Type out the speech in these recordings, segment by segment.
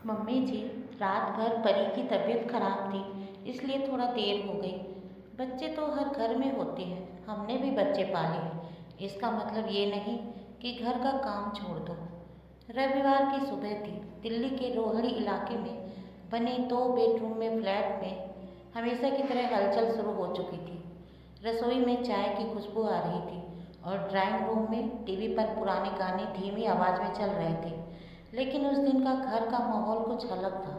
Mummy जी, रात भर परी की तबीयत खराब थी, इसलिए थोड़ा देर हो गई। बच्चे तो हर घर में होते हैं, हमने भी बच्चे पाले हैं। इसका मतलब ये नहीं कि घर का काम छोड़ दो। रविवार की सुबह थी। दिल्ली के रोहड़ी इलाके में बने 2 बेडरूम में फ्लैट में हमेशा की तरह हलचल शुरू हो चुकी थी। रसोई में चाय की खुशबू आ रही थी और ड्राइंग रूम में टीवी पर पुराने गाने धीमी आवाज़ में चल रहे थे। लेकिन उस दिन का घर का माहौल कुछ अलग था।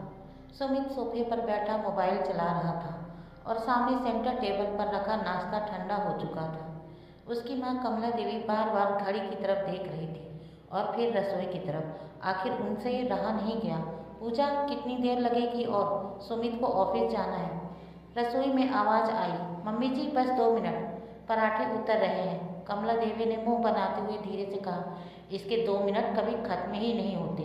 सुमित सोफे पर बैठा मोबाइल चला रहा था और सामने सेंटर टेबल पर रखा नाश्ता ठंडा हो चुका था। उसकी माँ कमला देवी बार बार घड़ी की तरफ देख रही थी और फिर रसोई की तरफ। आखिर उनसे ये रहा नहीं गया। पूजा, कितनी देर लगेगी? और सुमित को ऑफिस जाना है। रसोई में आवाज़ आई, मम्मी जी बस 2 मिनट, पराठे उतर रहे हैं। कमला देवी ने मुंह बनाते हुए धीरे से कहा, इसके 2 मिनट कभी खत्म ही नहीं होते।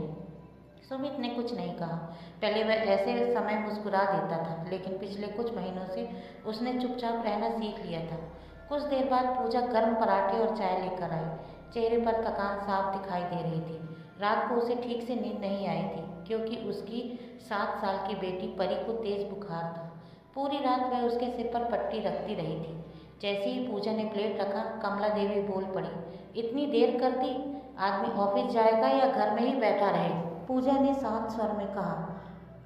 सुमित ने कुछ नहीं कहा। पहले वह ऐसे समय मुस्कुरा देता था, लेकिन पिछले कुछ महीनों से उसने चुपचाप रहना सीख लिया था। कुछ देर बाद पूजा गर्म पराठे और चाय लेकर आई। चेहरे पर थकान साफ दिखाई दे रही थी। रात को उसे ठीक से नींद नहीं आई थी, क्योंकि उसकी 7 साल की बेटी परी को तेज बुखार था। पूरी रात वह उसके सिर पर पट्टी रखती रही थी। जैसे ही पूजा ने प्लेट रखा, कमला देवी बोल पड़ी, इतनी देर कर दी? आदमी ऑफिस जाएगा या घर में ही बैठा रहे? पूजा ने शांत स्वर में कहा,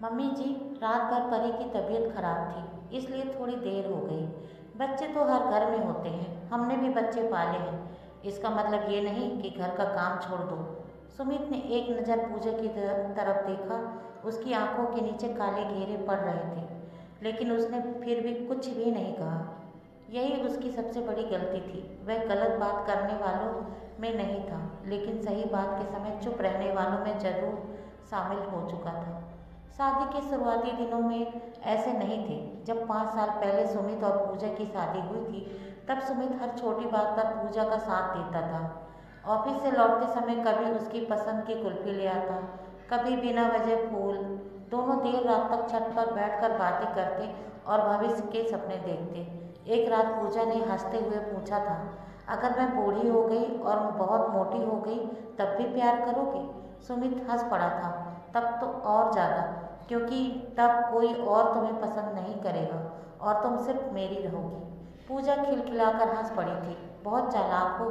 मम्मी जी, रात भर परी की तबीयत खराब थी, इसलिए थोड़ी देर हो गई। बच्चे तो हर घर में होते हैं, हमने भी बच्चे पाले हैं। इसका मतलब ये नहीं कि घर का काम छोड़ दो। सुमित ने एक नज़र पूजा की तरफ देखा। उसकी आंखों के नीचे काले घेरे पड़ रहे थे, लेकिन उसने फिर भी कुछ भी नहीं कहा। यही उसकी सबसे बड़ी गलती थी। वह गलत बात करने वालों में नहीं था, लेकिन सही बात के समय चुप रहने वालों में जरूर शामिल हो चुका था। शादी के शुरुआती दिनों में ऐसे नहीं थे। जब 5 साल पहले सुमित और पूजा की शादी हुई थी, तब सुमित हर छोटी बात पर पूजा का साथ देता था। ऑफिस से लौटते समय कभी उसकी पसंद की कुल्फी ले आता, कभी बिना वजह फूल। दोनों देर रात तक छत पर बैठकर बातें करते और भविष्य के सपने देखते। एक रात पूजा ने हंसते हुए पूछा था, अगर मैं बूढ़ी हो गई और बहुत मोटी हो गई तब भी प्यार करोगे? सुमित हंस पड़ा था। तब तो और ज़्यादा, क्योंकि तब कोई और तुम्हें पसंद नहीं करेगा और तुम सिर्फ मेरी रहोगी। पूजा खिलखिलाकर हंस पड़ी थी। बहुत चालाक हो।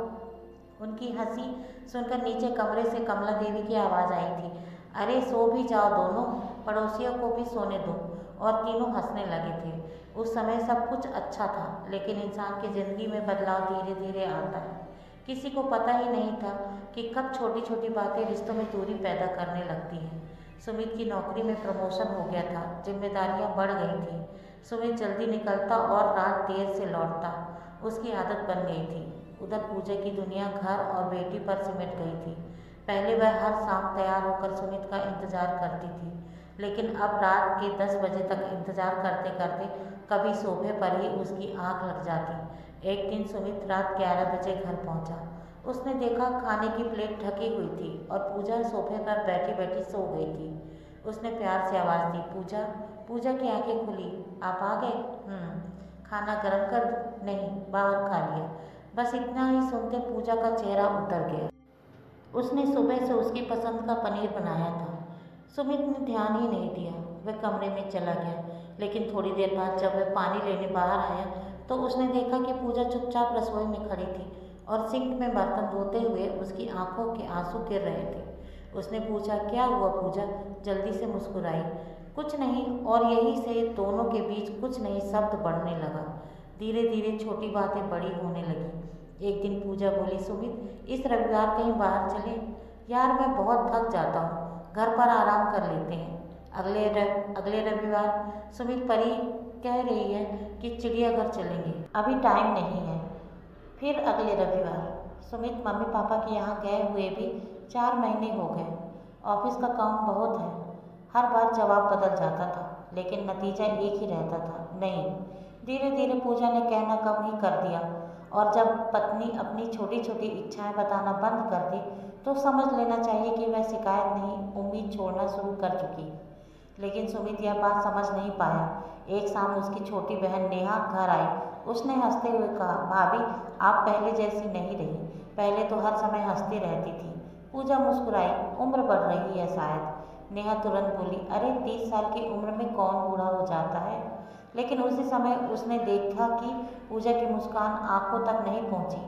उनकी हंसी सुनकर नीचे कमरे से कमला देवी की आवाज़ आई थी, अरे सो भी जाओ दोनों, पड़ोसियों को भी सोने दो। और तीनों हंसने लगे थे। उस समय सब कुछ अच्छा था, लेकिन इंसान की ज़िंदगी में बदलाव धीरे धीरे आता है। किसी को पता ही नहीं था कि कब छोटी छोटी बातें रिश्तों में दूरी पैदा करने लगती हैं। सुमित की नौकरी में प्रमोशन हो गया था, जिम्मेदारियां बढ़ गई थी। सुमित जल्दी निकलता और रात देर से लौटता, उसकी आदत बन गई थी। उधर पूजा की दुनिया घर और बेटी पर सिमट गई थी। पहले वह हर शाम तैयार होकर सुमित का इंतजार करती थी, लेकिन अब रात के 10 बजे तक इंतजार करते करते कभी सोफे पर ही उसकी आंख लग जाती। एक दिन सुमित रात 11 बजे घर पहुंचा। उसने देखा खाने की प्लेट ढकी हुई थी और पूजा सोफे पर बैठी बैठी सो गई थी। उसने प्यार से आवाज़ दी, पूजा। पूजा की आंखें खुली, आप आ गए? खाना गर्म कर दूं? नहीं, बाहर खा लिया। बस इतना ही सुनते पूजा का चेहरा उतर गया। उसने सुबह से उसकी पसंद का पनीर बनाया था। सुमित ने ध्यान ही नहीं दिया। वह कमरे में चला गया, लेकिन थोड़ी देर बाद जब वह पानी लेने बाहर आया तो उसने देखा कि पूजा चुपचाप रसोई में खड़ी थी और सिंक में बर्तन धोते हुए उसकी आंखों के आंसू गिर रहे थे। उसने पूछा, क्या हुआ पूजा? जल्दी से मुस्कुराई, कुछ नहीं। और यहीं से दोनों के बीच कुछ नहीं शब्द बढ़ने लगा। धीरे धीरे छोटी बातें बड़ी होने लगी। एक दिन पूजा बोली, सुमित, इस रविवार कहीं बाहर चले? यार मैं बहुत थक जाता हूँ, घर पर आराम कर लेते हैं। अगले रविवार? सुमित, परी कह रही है कि चिड़ियाघर चलेंगे, अभी टाइम नहीं है। फिर अगले रविवार? सुमित, मम्मी पापा के यहाँ गए हुए भी 4 महीने हो गए। ऑफिस का काम बहुत है। हर बार जवाब बदल जाता था, लेकिन नतीजा एक ही रहता था, नहीं। धीरे धीरे पूजा ने कहना कम ही कर दिया, और जब पत्नी अपनी छोटी छोटी इच्छाएं बताना बंद कर दी तो समझ लेना चाहिए कि वह शिकायत नहीं, उम्मीद छोड़ना शुरू कर चुकी। लेकिन सुमित यह बात समझ नहीं पाया। एक शाम उसकी छोटी बहन नेहा घर आई। उसने हंसते हुए कहा, भाभी, आप पहले जैसी नहीं रही। पहले तो हर समय हंसती रहती थी। पूजा मुस्कुराई, उम्र बढ़ रही है शायद। नेहा तुरंत बोली, अरे 30 साल की उम्र में कौन बूढ़ा हो जाता है। लेकिन उसी समय उसने देखा कि पूजा की मुस्कान आंखों तक नहीं पहुंची।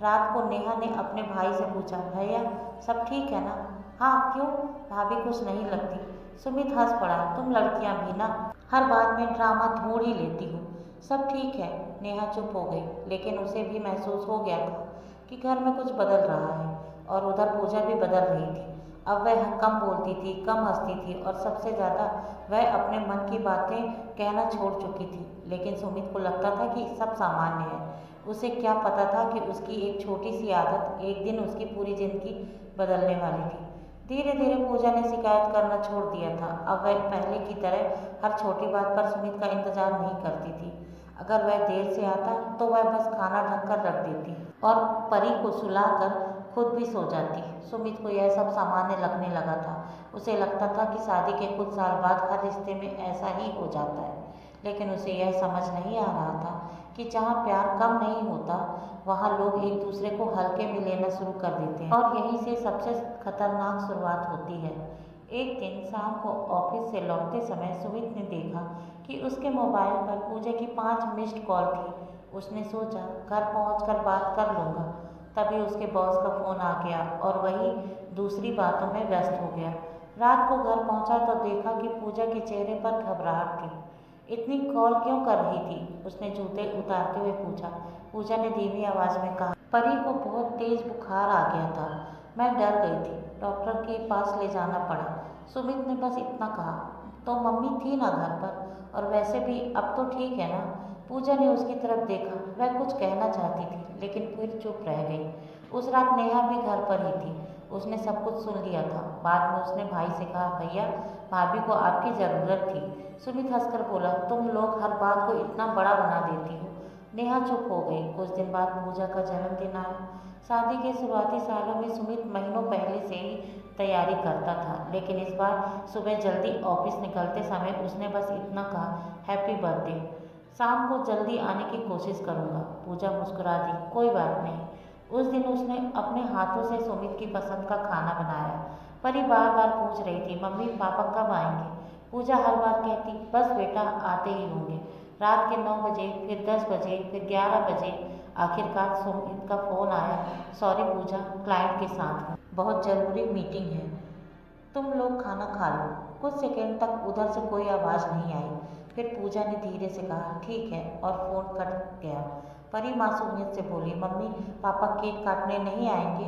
रात को नेहा ने अपने भाई से पूछा, भैया सब ठीक है ना? हाँ, क्यों? भाभी खुश नहीं लगती? सुमित हंस पड़ा, तुम लड़कियां भी ना हर बात में ड्रामा ढूंढ ही लेती हो। सब ठीक है। नेहा चुप हो गई, लेकिन उसे भी महसूस हो गया था कि घर में कुछ बदल रहा है। और उधर पूजा भी बदल रही थी। अब वह कम बोलती थी, कम हंसती थी और सबसे ज़्यादा वह अपने मन की बातें कहना छोड़ चुकी थी। लेकिन सुमित को लगता था कि सब सामान्य है। उसे क्या पता था कि उसकी एक छोटी सी आदत एक दिन उसकी पूरी जिंदगी बदलने वाली थी। धीरे धीरे पूजा ने शिकायत करना छोड़ दिया था। अब वह पहले की तरह हर छोटी बात पर सुमित का इंतजार नहीं करती थी। अगर वह देर से आता तो वह बस खाना ढककर रख देती और परी को सुलाकर खुद भी सो जाती। सुमित को यह सब सामान्य लगने लगा था। उसे लगता था कि शादी के कुछ साल बाद हर रिश्ते में ऐसा ही हो जाता है। लेकिन उसे यह समझ नहीं आ रहा था कि जहाँ प्यार कम नहीं होता, वहाँ लोग एक दूसरे को हल्के में लेना शुरू कर देते हैं और यहीं से सबसे खतरनाक शुरुआत होती है। एक दिन शाम को ऑफिस से लौटते समय सुमित ने देखा कि उसके मोबाइल पर पूजा की 5 मिस्ड कॉल थी। उसने सोचा घर पहुंचकर बात कर लूँगा। तभी उसके बॉस का फ़ोन आ गया और वही दूसरी बातों में व्यस्त हो गया। रात को घर पहुंचा तो देखा कि पूजा के चेहरे पर घबराहट थी। इतनी कॉल क्यों कर रही थी? उसने जूते उतारते हुए पूछा। पूजा ने धीमी आवाज़ में कहा, परी को बहुत तेज बुखार आ गया था, मैं डर गई थी, डॉक्टर के पास ले जाना पड़ा। सुमित ने बस इतना कहा। तो मम्मी थी ना घर पर? और वैसे भी अब तो ठीक है ना? पूजा ने उसकी तरफ देखा। वह कुछ कहना चाहती थी लेकिन फिर चुप रह गई। उस रात नेहा भी घर पर ही थी। उसने सब कुछ सुन लिया था। बाद में उसने भाई से कहा, भैया भाभी को आपकी ज़रूरत थी। सुमित हंसकर बोला, तुम लोग हर बात को इतना बड़ा बना देती हो। नेहा चुप हो गई। कुछ दिन बाद पूजा का जन्मदिन आया। शादी के शुरुआती सालों में सुमित महीनों पहले से ही तैयारी करता था, लेकिन इस बार सुबह जल्दी ऑफिस निकलते समय उसने बस इतना कहा, हैप्पी बर्थडे, शाम को जल्दी आने की कोशिश करूँगा। पूजा मुस्कुरा दी, कोई बात नहीं। उस दिन उसने अपने हाथों से सुमित की पसंद का खाना बनाया। परी बार बार पूछ रही थी, मम्मी पापा कब आएंगे? पूजा हर बार कहती, बस बेटा आते ही होंगे। रात के 9 बजे, फिर 10 बजे, फिर 11 बजे। आखिरकार सुमित का फ़ोन आया, सॉरी पूजा, क्लाइंट के साथ हूँ, बहुत ज़रूरी मीटिंग है, तुम लोग खाना खा लो। कुछ सेकंड तक उधर से कोई आवाज़ नहीं आई। फिर पूजा ने धीरे से कहा, ठीक है, और फ़ोन कट गया। परी मासूमियत से बोली, मम्मी पापा केक काटने नहीं आएंगे?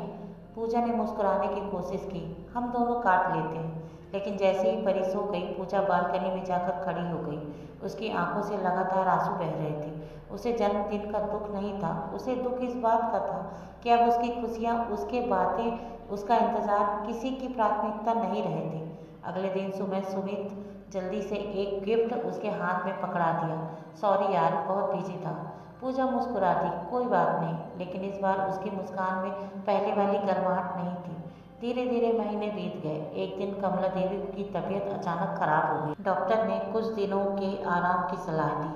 पूजा ने मुस्कुराने की कोशिश की, हम दोनों काट लेते हैं। लेकिन जैसे ही परी सो गई, पूजा बालकनी में जाकर खड़ी हो गई। उसकी आंखों से लगातार आंसू बह रहे थे। उसे जन्मदिन का दुख नहीं था, उसे दुख इस बात का था कि अब उसकी खुशियाँ, उसके बातें, उसका इंतज़ार किसी की प्राथमिकता नहीं रहे थे। अगले दिन सुबह सुमित जल्दी से एक गिफ्ट उसके हाथ में पकड़ा दिया। सॉरी यार, बहुत बिजी था। पूजा मुस्कुरा दी, कोई बात नहीं। लेकिन इस बार उसकी मुस्कान में पहले वाली गर्माहट नहीं थी। धीरे धीरे महीने बीत गए। एक दिन कमला देवी की तबीयत अचानक खराब हो गई। डॉक्टर ने कुछ दिनों के आराम की सलाह दी।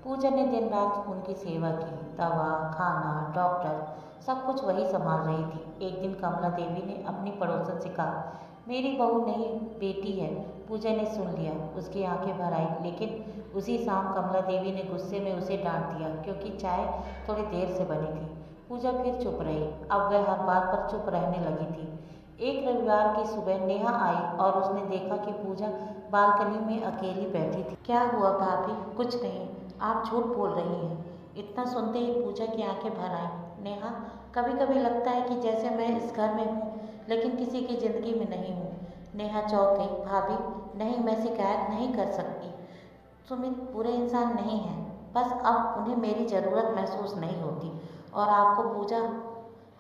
पूजा ने दिन रात उनकी सेवा की, दवा, खाना, डॉक्टर, सब कुछ वही संभाल रही थी। एक दिन कमला देवी ने अपनी पड़ोसन से कहा, मेरी बहू नहीं बेटी है। पूजा ने सुन लिया, उसकी आंखें भर आई। लेकिन उसी शाम कमला देवी ने गुस्से में उसे डांट दिया क्योंकि चाय थोड़ी देर से बनी थी। पूजा फिर चुप रही। अब वह हर बात पर चुप रहने लगी थी। एक रविवार की सुबह नेहा आई और उसने देखा कि पूजा बालकनी में अकेली बैठी थी। क्या हुआ भाभी? कुछ नहीं, आप झूठ बोल रही हैं। इतना सुनते ही पूजा की आंखें भर आईं। नेहा, कभी कभी लगता है कि जैसे मैं इस घर में हूँ लेकिन किसी की ज़िंदगी में नहीं हूँ। नेहा चौंक गई। भाभी नहीं, मैं शिकायत नहीं कर सकती। सुमित बुरे इंसान नहीं हैं, बस अब उन्हें मेरी ज़रूरत महसूस नहीं होती। और आपको? पूजा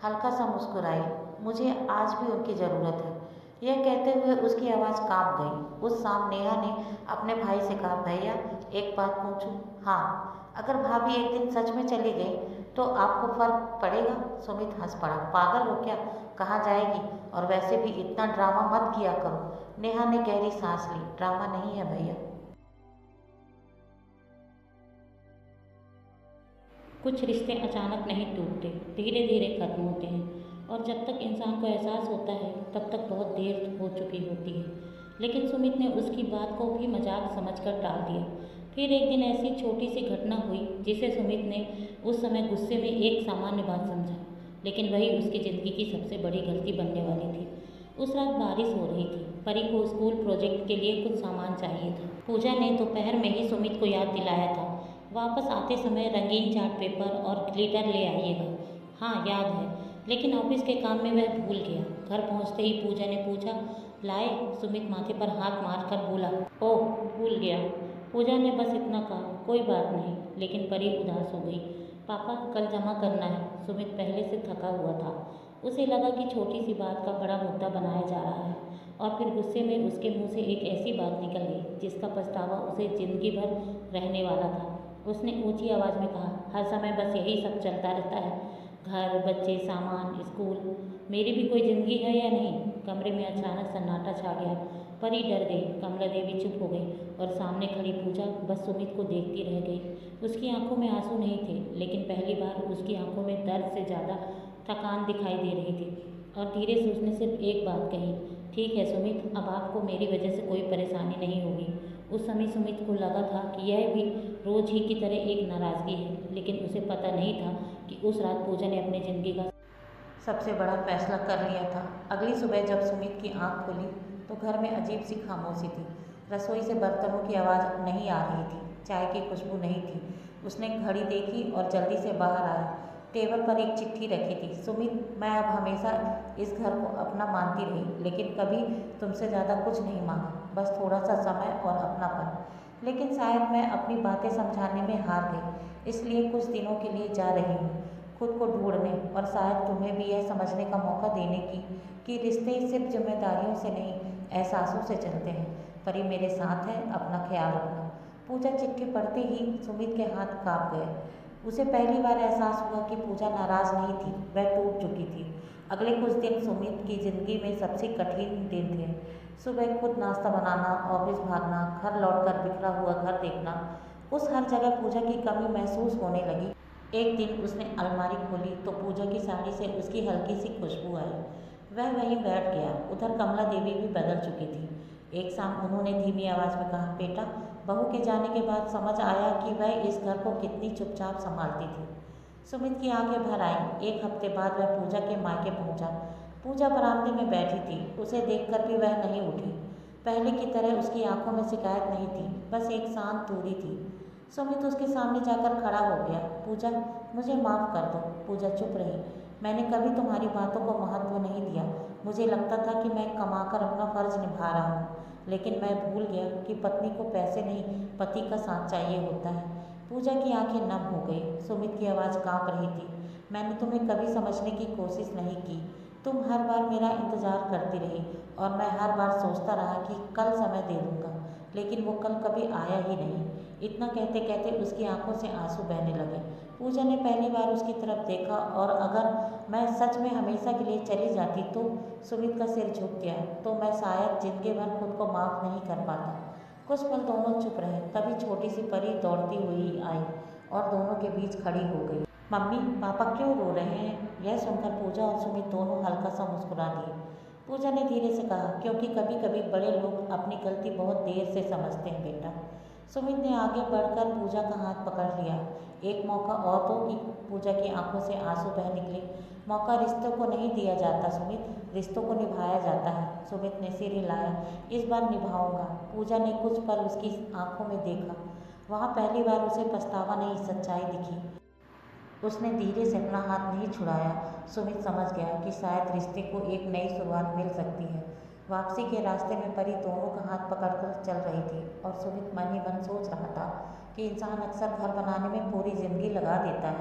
हल्का सा मुस्कुराई, मुझे आज भी उनकी ज़रूरत है। यह कहते हुए उसकी आवाज़ कांप गई। उस शाम नेहा ने अपने भाई से कहा, भैया एक बात पूछूं? हाँ, अगर भाभी एक दिन सच में चली गई तो आपको फर्क पड़ेगा? सुमित हंस पड़ा, पागल हो क्या, कहाँ जाएगी? और वैसे भी इतना ड्रामा मत किया करो। नेहा ने गहरी सांस ली, ड्रामा नहीं है भैया। कुछ रिश्ते अचानक नहीं टूटते, धीरे धीरे खत्म होते हैं। और जब तक इंसान को एहसास होता है तब तक बहुत देर हो चुकी होती है। लेकिन सुमित ने उसकी बात को भी मजाक समझकर टाल दिया। फिर एक दिन ऐसी छोटी सी घटना हुई जिसे सुमित ने उस समय गुस्से में एक सामान्य बात समझा, लेकिन वही उसकी ज़िंदगी की सबसे बड़ी गलती बनने वाली थी। उस रात बारिश हो रही थी। परी को स्कूल प्रोजेक्ट के लिए कुछ सामान चाहिए था। पूजा ने दोपहर में ही सुमित को याद दिलाया था, वापस आते समय रंगीन चार्ट पेपर और ग्लिटर ले आइएगा। हाँ याद है, लेकिन ऑफिस के काम में वह भूल गया। घर पहुंचते ही पूजा ने पूछा, लाए? सुमित माथे पर हाथ मारकर बोला, ओह भूल गया। पूजा ने बस इतना कहा, कोई बात नहीं, लेकिन परी उदास हो गई। पापा कल जमा करना है। सुमित पहले से थका हुआ था। उसे लगा कि छोटी सी बात का बड़ा मुद्दा बनाया जा रहा है, और फिर गुस्से में उसके मुंह से एक ऐसी बात निकल गई जिसका पछतावा उसे जिंदगी भर रहने वाला था। उसने ऊंची आवाज़ में कहा, हर समय बस यही सब चलता रहता है, घर, बच्चे, सामान, स्कूल। मेरी भी कोई ज़िंदगी है या नहीं? कमरे में अचानक सन्नाटा छा गया। परी डर गई। कमला देवी चुप हो गई और सामने खड़ी पूजा बस सुमित को देखती रह गई। उसकी आंखों में आंसू नहीं थे, लेकिन पहली बार उसकी आंखों में दर्द से ज़्यादा थकान दिखाई दे रही थी। और धीरे से उसने सिर्फ एक बात कही, ठीक है सुमित, अब आपको मेरी वजह से कोई परेशानी नहीं होगी। उस समय सुमित को लगा था कि यह भी रोज ही की तरह एक नाराज़गी है, लेकिन उसे पता नहीं था कि उस रात पूजा ने अपनी ज़िंदगी का सबसे बड़ा फैसला कर लिया था। अगली सुबह जब सुमित की आंख खुली तो घर में अजीब सी खामोशी थी। रसोई से बर्तनों की आवाज़ नहीं आ रही थी, चाय की खुशबू नहीं थी। उसने घड़ी देखी और जल्दी से बाहर आया। टेबल पर एक चिट्ठी रखी थी, सुमित, मैं अब हमेशा इस घर को अपना मानती रही, लेकिन कभी तुमसे ज़्यादा कुछ नहीं मांगा, बस थोड़ा सा समय और अपनापन। लेकिन शायद मैं अपनी बातें समझाने में हार गई, इसलिए कुछ दिनों के लिए जा रही हूँ खुद को ढूंढने, और शायद तुम्हें भी यह समझने का मौका देने की कि रिश्ते सिर्फ जिम्मेदारियों से नहीं, एहसासों से चलते हैं। परी मेरे साथ है, अपना ख्याल रखना। पूजा चिट्ठी पढ़ते ही सुमित के हाथ कांप गए। उसे पहली बार एहसास हुआ कि पूजा नाराज़ नहीं थी, वह टूट चुकी थी। अगले कुछ दिन सुमित की ज़िंदगी में सबसे कठिन दिन थे। सुबह खुद नाश्ता बनाना, ऑफिस भागना, घर लौटकर बिखरा हुआ घर देखना। उस हर जगह पूजा की कमी महसूस होने लगी। एक दिन उसने अलमारी खोली तो पूजा की साड़ी से उसकी हल्की सी खुशबू आई। वह वहीं बैठ गया। उधर कमला देवी भी बदल चुकी थी। एक शाम उन्होंने धीमी आवाज़ में कहा, बेटा, बहू के जाने के बाद समझ आया कि वह इस घर को कितनी चुपचाप संभालती थी। सुमित की आंखें भर आईं। एक हफ्ते बाद वह पूजा के मायके पहुंचा। पूजा बरामदे में बैठी थी। उसे देखकर भी वह नहीं उठी। पहले की तरह उसकी आंखों में शिकायत नहीं थी, बस एक शांत दूरी थी। सुमित उसके सामने जाकर खड़ा हो गया। पूजा, मुझे माफ़ कर दो। पूजा चुप रही। मैंने कभी तुम्हारी बातों को महत्व नहीं दिया। मुझे लगता था कि मैं कमाकर अपना फ़र्ज निभा रहा हूँ, लेकिन मैं भूल गया कि पत्नी को पैसे नहीं, पति का साथ चाहिए होता है। पूजा की आंखें नम हो गई। सुमित की आवाज़ कांप रही थी। मैंने तुम्हें कभी समझने की कोशिश नहीं की। तुम हर बार मेरा इंतज़ार करती रही, और मैं हर बार सोचता रहा कि कल समय दे दूँगा, लेकिन वो कल कभी आया ही नहीं। इतना कहते कहते उसकी आंखों से आंसू बहने लगे। पूजा ने पहली बार उसकी तरफ देखा, और अगर मैं सच में हमेशा के लिए चली जाती तो, सुमित का सिर झुक गया, तो मैं शायद जिंदगी भर खुद को माफ़ नहीं कर पाता। कुछ पल दोनों चुप रहे। तभी छोटी सी परी दौड़ती हुई आई और दोनों के बीच खड़ी हो गई। मम्मी, पापा क्यों रो रहे हैं? यह सुनकर पूजा और सुमित दोनों हल्का सा मुस्कुरा दिए। पूजा ने धीरे से कहा, क्योंकि कभी कभी बड़े लोग अपनी गलती बहुत देर से समझते हैं बेटा। सुमित ने आगे बढ़कर पूजा का हाथ पकड़ लिया। एक मौका और दो। कि पूजा की आंखों से आंसू बह निकले। मौका रिश्तों को नहीं दिया जाता सुमित, रिश्तों को निभाया जाता है। सुमित ने सिर हिलाया। इस बार निभाऊंगा। पूजा ने कुछ पल उसकी आंखों में देखा। वहाँ पहली बार उसे पछतावा नहीं, सच्चाई दिखी। उसने धीरे से अपना हाथ नहीं छुड़ाया। सुमित समझ गया कि शायद रिश्ते को एक नई शुरुआत मिल सकती है। वापसी के रास्ते में परी दोनों का हाथ पकड़कर चल रही थी, और सुमित मन ही मन सोच रहा था कि इंसान अक्सर घर बनाने में पूरी जिंदगी लगा देता है,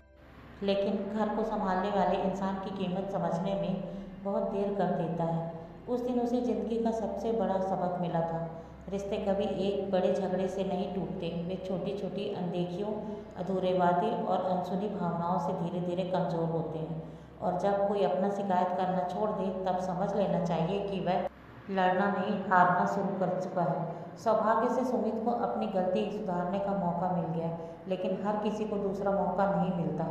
लेकिन घर को संभालने वाले इंसान की कीमत समझने में बहुत देर कर देता है। उस दिन उसे ज़िंदगी का सबसे बड़ा सबक मिला था। रिश्ते कभी एक बड़े झगड़े से नहीं टूटते, वे छोटी छोटी अनदेखियों, अधूरे वादे और अनसुनी भावनाओं से धीरे धीरे कमज़ोर होते हैं। और जब कोई अपना शिकायत करना छोड़ दे, तब समझ लेना चाहिए कि वह लड़ना नहीं, हारना शुरू कर चुका है। सौभाग्य से सुमित को अपनी गलती सुधारने का मौका मिल गया, लेकिन हर किसी को दूसरा मौका नहीं मिलता।